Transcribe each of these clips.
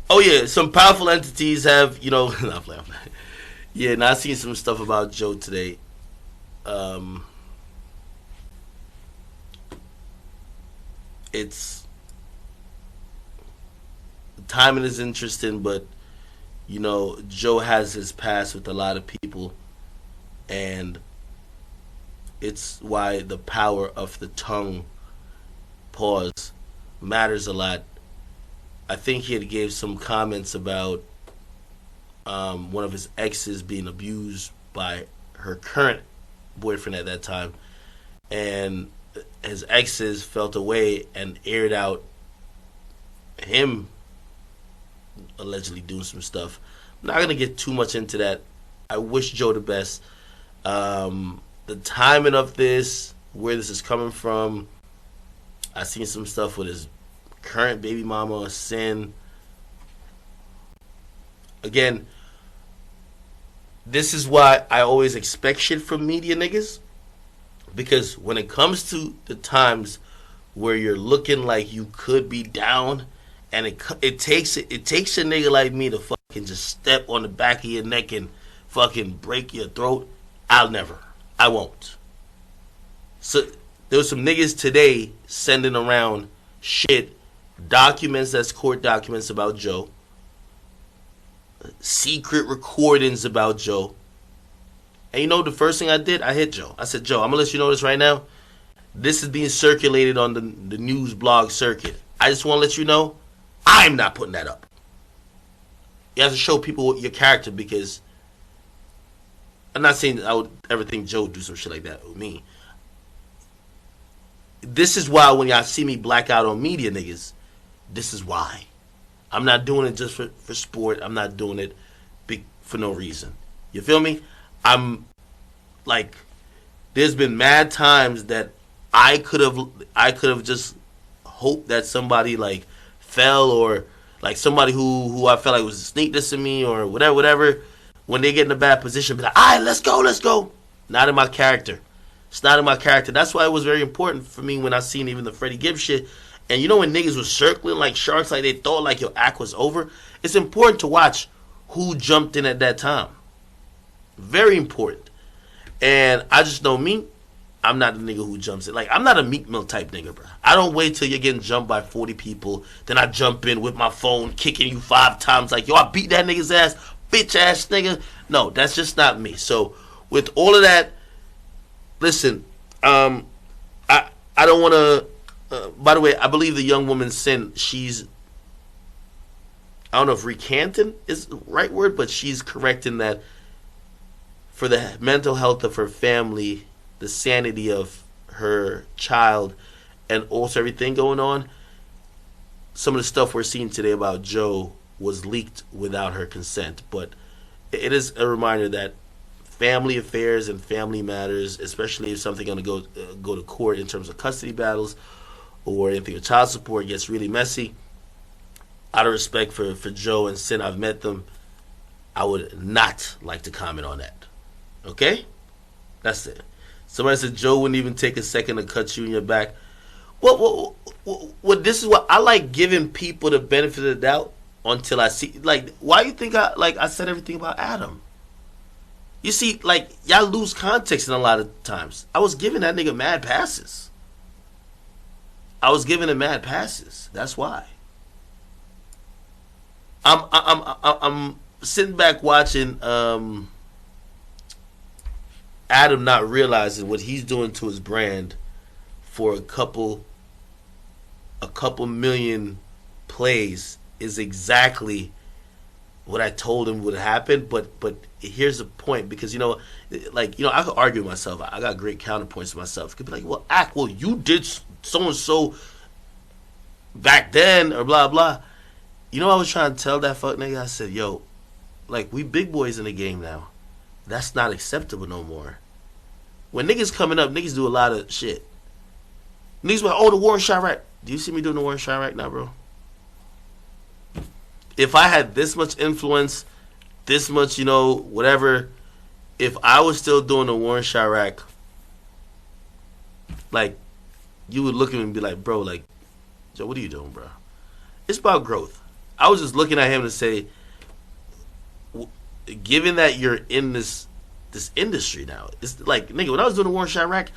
Oh yeah, some powerful entities have, not playing. Yeah, and I seen some stuff about Joe today. Um, it's the timing is interesting, but Joe has his past with a lot of people, and it's why the power of the tongue pause matters a lot. I think he had gave some comments about one of his exes being abused by her current boyfriend at that time, and his exes felt away and aired out him allegedly doing some stuff. I'm not gonna get too much into that. I wish Joe the best. The timing of this, where this is coming from, I seen some stuff with his current baby mama, Sin. Again, this is why I always expect shit from media niggas. Because when it comes to the times where you're looking like you could be down, and it takes a nigga like me to fucking just step on the back of your neck and fucking break your throat. I won't. So there was some niggas today sending around shit, documents that's court documents about Joe, secret recordings about Joe. And the first thing I did, I hit Joe. I said, Joe, I'm gonna let you know this right now. This is being circulated on the news blog circuit. I just want to let you know, I'm not putting that up. You have to show people your character, because I'm not saying I would ever think Joe would do some shit like that with me. This is why when y'all see me black out on media niggas, this is why. I'm not doing it just for sport. I'm not doing it for no reason. You feel me? I'm like, there's been mad times that I could have just hoped that somebody like fell, or like somebody who I felt like was sneak dissing me or whatever. When they get in a bad position, be like, all right, let's go. Not in my character. It's not in my character. That's why it was very important for me when I seen even the Freddie Gibbs shit. And when niggas was circling like sharks, like they thought like your act was over, it's important to watch who jumped in at that time. Very important. And I just know me, I'm not the nigga who jumps in. Like, I'm not a Meek Mill type nigga, bro. I don't wait till you're getting jumped by 40 people, then I jump in with my phone, kicking you 5 times, like, yo, I beat that nigga's ass, bitch ass nigga. No, that's just not me. So, with all of that, listen, I don't want to. By the way, I believe the young woman Sin, I don't know if recanting is the right word, but she's correcting that for the mental health of her family, the sanity of her child, and also everything going on. Some of the stuff we're seeing today about Joe was leaked without her consent, but it is a reminder that family affairs and family matters, especially if something going to go to court in terms of custody battles or anything with child support, gets really messy. Out of respect for Joe and Sin, I've met them. I would not like to comment on that. Okay? That's it. Somebody said Joe wouldn't even take a second to cut you in your back. Well, this is what I like, giving people the benefit of the doubt until I see. Like, why you think I said everything about Adam? You see, like, y'all lose context in a lot of times. I was giving that nigga mad passes. That's why. I'm sitting back watching Adam not realizing what he's doing to his brand for a couple million plays is exactly what I told him would happen. But here's the point, because I could argue with myself. I got great counterpoints to myself. I could be like, well, you did so and so back then, or blah blah. I was trying to tell that fuck nigga. I said, yo, like, we big boys in the game now. That's not acceptable no more. When niggas coming up, niggas do a lot of shit. Niggas be like, oh, the war in Chirac. Do you see me doing the war in Chirac now, bro? If I had this much influence, this much, whatever, if I was still doing the war in Chirac, like, you would look at me and be like, bro, like, Joe, what are you doing, bro? It's about growth. I was just looking at him to say, given that you're in this industry now, it's like, nigga, when I was doing the war in Chirac,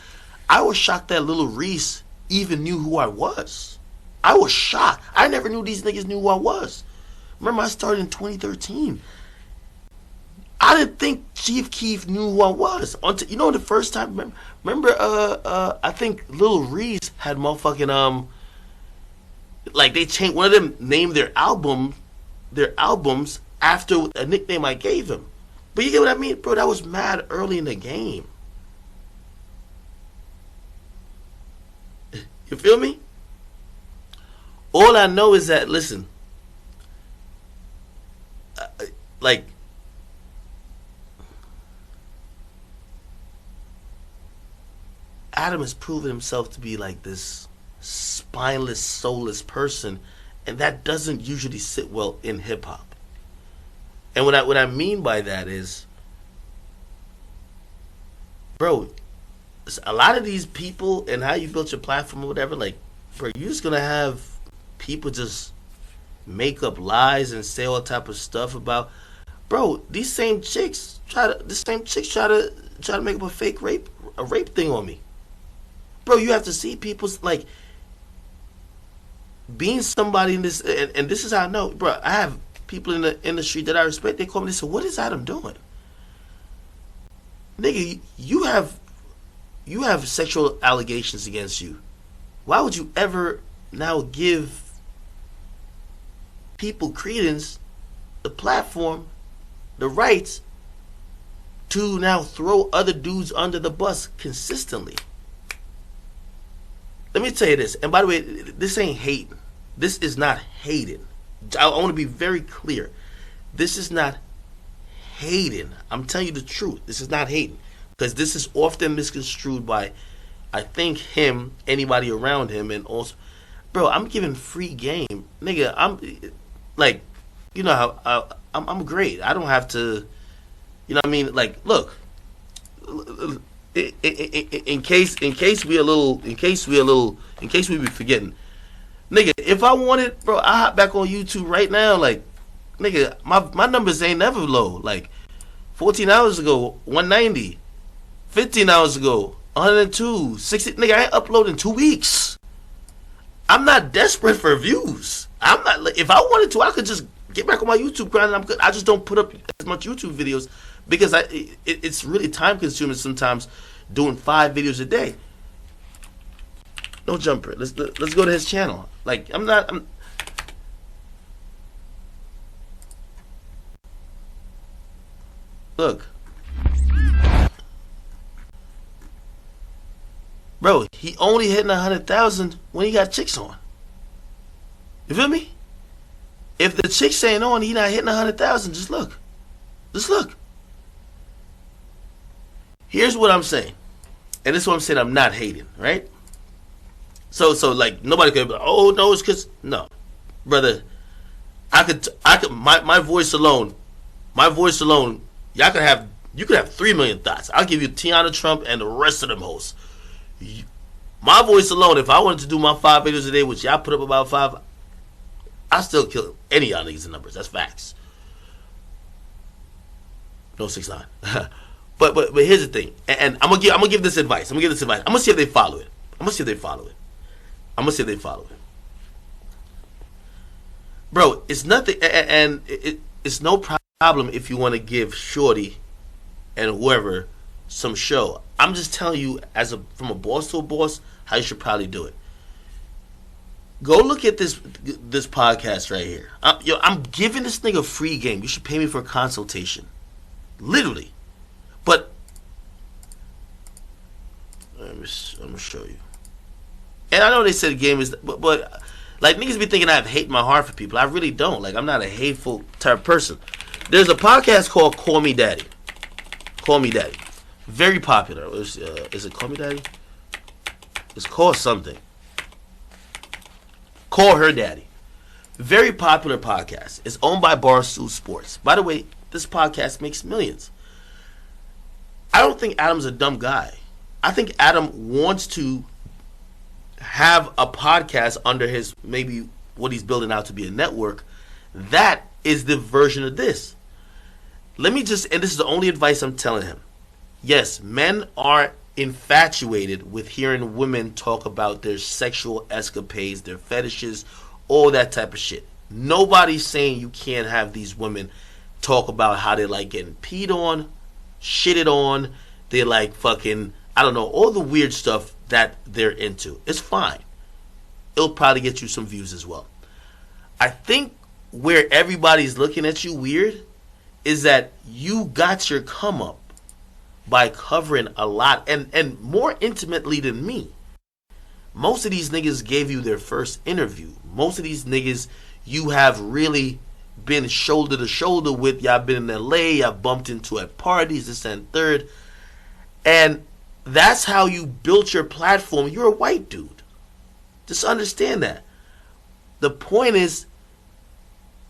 I was shocked that Lil Reese even knew who I was. I was shocked. I never knew these niggas knew who I was. Remember, I started in 2013. I didn't think Chief Keef knew who I was. Until, you know, the first time, remember, I think Lil Reese had motherfucking, like they changed, one of them named their albums after a nickname I gave him. But you get what I mean? Bro, that was mad early in the game. You feel me? All I know is that, listen, like, Adam has proven himself to be like this spineless, soulless person, and that doesn't usually sit well in hip hop. And what I mean by that is, bro, a lot of these people and how you built your platform or whatever, like, bro, you're just gonna have people just make up lies and say all type of stuff about, bro. These same chicks try to make up a fake rape thing on me, bro. You have to see people's, like, being somebody in this, and this is how I know, bro. I have people in the industry that I respect. They call me. They say, "What is Adam doing, nigga? You have sexual allegations against you. Why would you ever now give people credence, the platform, the rights to now throw other dudes under the bus consistently?" Let me tell you this, and by the way, this ain't hating. This is not hating. I want to be very clear. This is not hating. I'm telling you the truth. This is not hating. Because this is often misconstrued by, I think, him, anybody around him, and also, bro, I'm giving free game. Nigga, I'm, like, you know how, I'm great. I don't have to, you know what I mean? Like, look, in case we be forgetting, nigga, if I wanted, bro, I hop back on YouTube right now. Like, nigga, my numbers ain't never low. Like, 14 hours ago, 190. 15 hours ago, 102. 60. Nigga, I ain't uploading 2 weeks. I'm not desperate for views. I'm not. Like, if I wanted to, I could just get back on my YouTube grind and I'm good. I just don't put up as much YouTube videos because it's really time consuming sometimes doing 5 videos a day. No jumper. Let's go to his channel. Like, look, bro, he only hitting 100,000 when he got chicks on. You feel me? If the chicks ain't on, he not hitting 100,000. Just look. Here's what I'm saying, and this is what I'm saying. I'm not hating, right? So like, nobody could be like, oh no, it's because, no, brother. I could my voice alone, you could have 3 million thoughts. I'll give you Tiana Trump and the rest of them hosts. My voice alone, if I wanted to do my 5 videos a day, which y'all put up about 5, I still kill any of y'all niggas in numbers. That's facts. No 6ix9ine. but here's the thing, and I'm gonna give this advice. I'm gonna see if they follow it. Bro, it's nothing, and it's no problem if you want to give Shorty and whoever some show. I'm just telling you, from a boss to a boss, how you should probably do it. Go look at this podcast right here. I'm giving this nigga free game. You should pay me for a consultation, literally. But I'm gonna show you. And I know they said the game is, but like, niggas be thinking I have hate in my heart for people. I really don't. Like, I'm not a hateful type of person. There's a podcast called Call Me Daddy. Very popular. Is it Call Me Daddy? It's called something. Call Her Daddy. Very popular podcast. It's owned by Barstool Sports. By the way, this podcast makes millions. I don't think Adam's a dumb guy. I think Adam wants to have a podcast under his, maybe what he's building out to be a network, That is the version of this. Let me just, and this is the only advice I'm telling him. Yes, men are infatuated with hearing women talk about their sexual escapades, their fetishes, all that type of shit. Nobody's saying you can't have these women talk about how they like getting peed on, shitted on, they like fucking, I don't know, all the weird stuff that they're into. It's fine. It'll probably get you some views as well. I think where everybody's looking at you weird is that you got your come up by covering a lot and more intimately than me. Most of these niggas gave you their first interview. Most of these niggas you have really been shoulder to shoulder with. Y'all been in LA, y'all bumped into at parties, this and third. And that's how you built your platform. You're a white dude. Just understand that. The point is,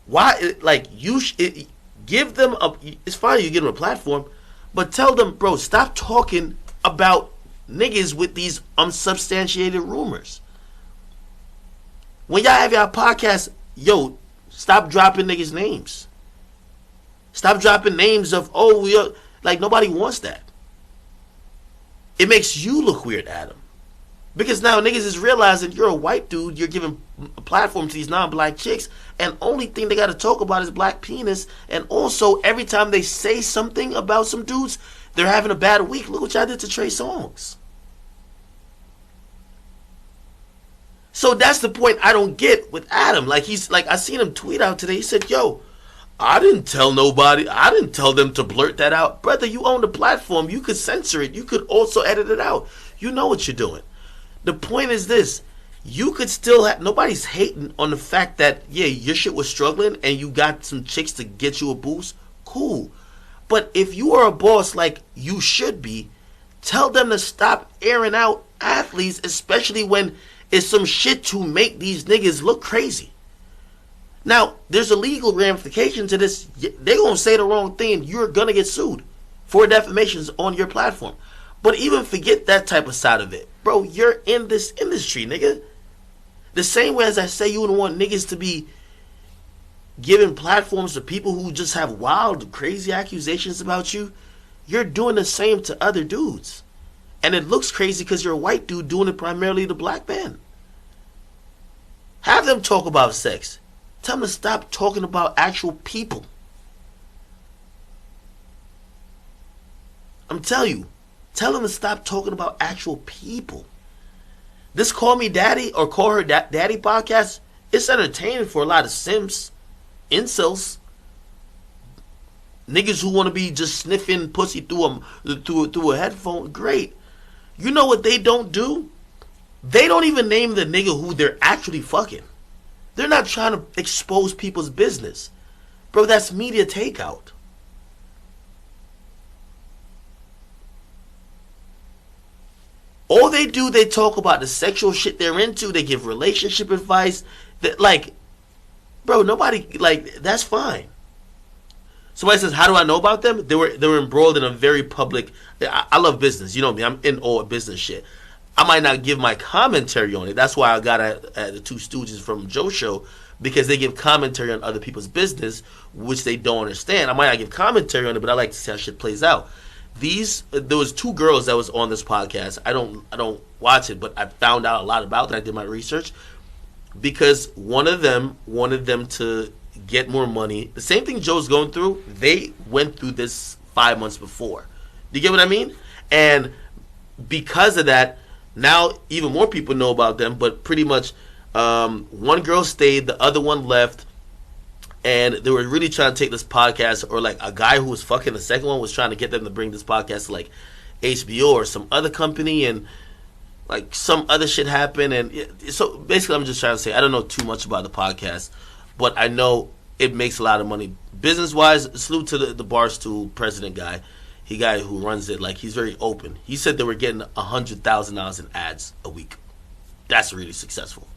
why, like, give them a, it's fine you give them a platform, but tell them, bro, stop talking about niggas with these unsubstantiated rumors. When y'all have y'all podcast, yo, stop dropping niggas' names. Stop dropping names of, oh, we are, like, nobody wants that. It makes you look weird, Adam. Because now niggas is realizing you're a white dude, you're giving a platform to these non-black chicks, and only thing they got to talk about is black penis. And also, every time they say something about some dudes, they're having a bad week. Look what y'all did to Trey Songz. So that's the point I don't get with Adam. Like, he's like, I seen him tweet out today. He said, yo, I didn't tell nobody. I didn't tell them to blurt that out. Brother, you own the platform. You could censor it. You could also edit it out. You know what you're doing. The point is this. You could still have, nobody's hating on the fact that, yeah, your shit was struggling and you got some chicks to get you a boost. Cool. But if you are a boss like you should be, tell them to stop airing out athletes, especially when it's some shit to make these niggas look crazy. Now, there's a legal ramification to this. They're going to say the wrong thing. You're going to get sued for defamations on your platform. But even forget that type of side of it. Bro, you're in this industry, nigga. The same way as I say you don't want niggas to be giving platforms to people who just have wild, crazy accusations about you, you're doing the same to other dudes. And it looks crazy because you're a white dude doing it primarily to black men. Have them talk about sex. Tell them to stop talking about actual people. I'm telling you. Tell them to stop talking about actual people. This Call Me Daddy or Call Her Daddy podcast, it's entertaining for a lot of simps, incels, niggas who want to be just sniffing pussy through a headphone. Great. You know what they don't do? They don't even name the nigga who they're actually fucking. They're not trying to expose people's business. Bro, that's media takeout. All they do, they talk about the sexual shit they're into. They give relationship advice. That, like, bro, nobody, like, that's fine. Somebody says, how do I know about them? They were embroiled in a very public, I love business. You know me, I'm in all business shit. I might not give my commentary on it. That's why I got at the Two Stooges from Joe Show, because they give commentary on other people's business, which they don't understand. I might not give commentary on it, but I like to see how shit plays out. There was two girls that was on this podcast. I don't watch it, but I found out a lot about it. I did my research because one of them wanted them to get more money. The same thing Joe's going through, they went through this 5 months before. Do you get what I mean? And because of that, now even more people know about them, but pretty much one girl stayed, the other one left, and they were really trying to take this podcast, or like a guy who was fucking the second one was trying to get them to bring this podcast to like HBO or some other company, and like some other shit happened. And so basically I'm just trying to say, I don't know too much about the podcast, but I know it makes a lot of money business wise. Salute to the Barstool president guy, who runs it. Like, he's very open. He said they were getting $100,000 in ads a week. That's really successful.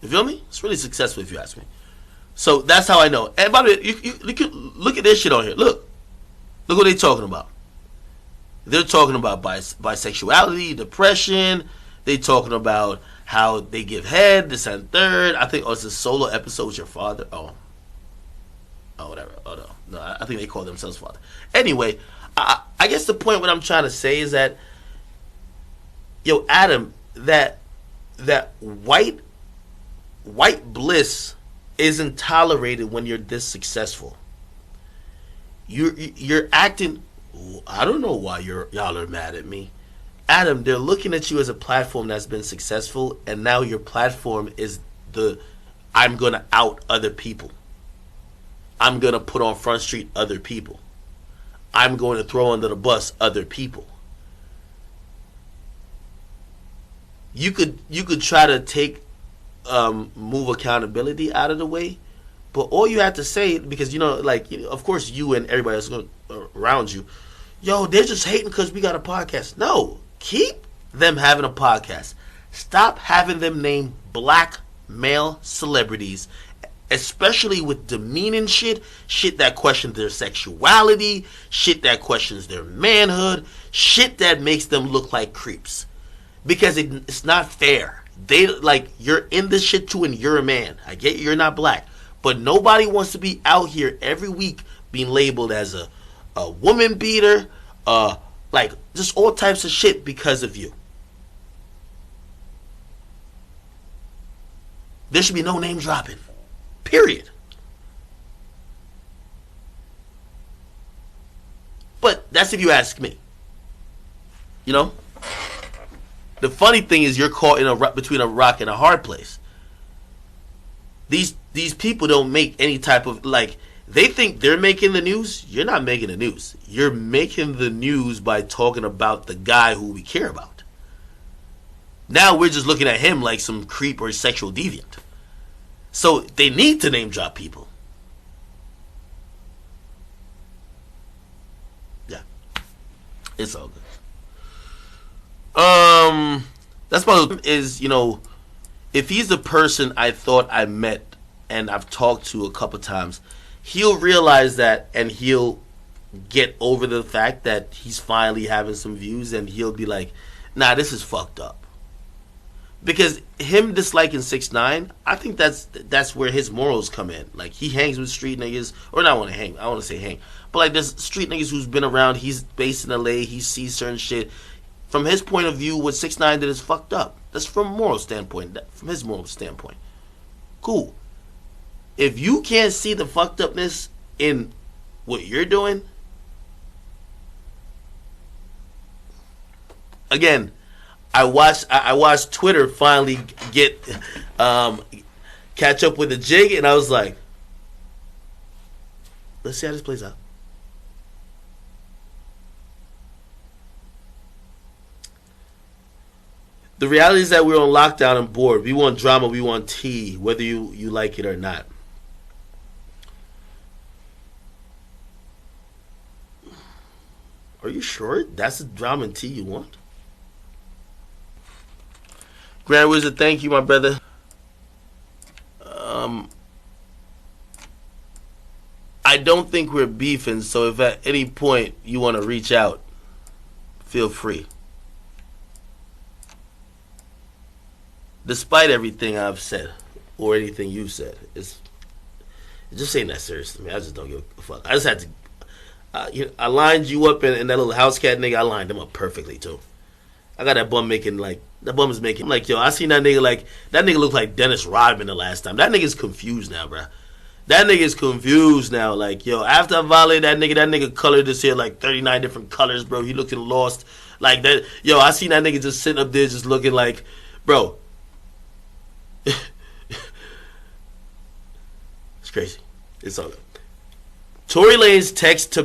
You feel me? It's really successful if you ask me. So that's how I know. And by the way, you look at this shit on here. Look what they're talking about. They're talking about bisexuality, depression. They're talking about how they give head, this and third. I think it's a solo episode with your father. Oh, No, I think they call themselves father. Anyway, I guess the point what I'm trying to say is that, yo, Adam, that white bliss isn't tolerated when you're this successful. You're acting. I don't know why y'all are mad at me, Adam. They're looking at you as a platform that's been successful, and now your platform is the I'm gonna out other people. I'm gonna put on Front Street other people. I'm going to throw under the bus other people. You could try to take move accountability out of the way, but all you have to say, because of course you and everybody else around you, yo, they're just hating because we got a podcast. No, keep them having a podcast. Stop having them name black male celebrities, especially with demeaning shit that questions their sexuality, shit that questions their manhood, shit that makes them look like creeps. Because it's not fair. They you're in this shit too, and you're a man. I get you're not black, but nobody wants to be out here every week being labeled as a woman beater, just all types of shit because of you. There should be no name dropping. Period. But that's if you ask me. You know? The funny thing is you're caught in between a rock and a hard place. These people don't make any type of they think they're making the news. You're not making the news. You're making the news by talking about the guy who we care about. Now we're just looking at him like some creep or sexual deviant. So they need to name drop people. Yeah. It's all good. That's what is, if he's the person I thought I met and I've talked to a couple times, he'll realize that and he'll get over the fact that he's finally having some views, and he'll be like, nah, this is fucked up. Because him disliking 6ix9ine, I think that's where his morals come in. Like, he hangs with street niggas, or not want to hang, I want to say hang, but there's street niggas who's been around, he's based in LA, he sees certain shit. From his point of view, what 6ix9ine did is fucked up. That's from a moral standpoint. From his moral standpoint. Cool. If you can't see the fucked upness in what you're doing, again, I watched Twitter finally get catch up with the jig, and I was like, let's see how this plays out. The reality is that we're on lockdown and bored. We want drama, we want tea, whether you like it or not. Are you sure that's the drama and tea you want? Grand Wizard, thank you, my brother. I don't think we're beefing, so if at any point you want to reach out, feel free. Despite everything I've said, or anything you've said, it just ain't that serious to me. I just don't give a fuck. I just had to. I lined you up in that little house cat nigga. I lined him up perfectly too. I got that bum making that bum is making yo. I seen that nigga that nigga looked like Dennis Rodman the last time. That nigga's confused now, bro. That nigga's confused now. Yo, after I violated that nigga colored his hair 39 different colors, bro. He looking lost like that. Yo, I seen that nigga just sitting up there just looking bro. It's crazy. It's all good. Tory Lanez text to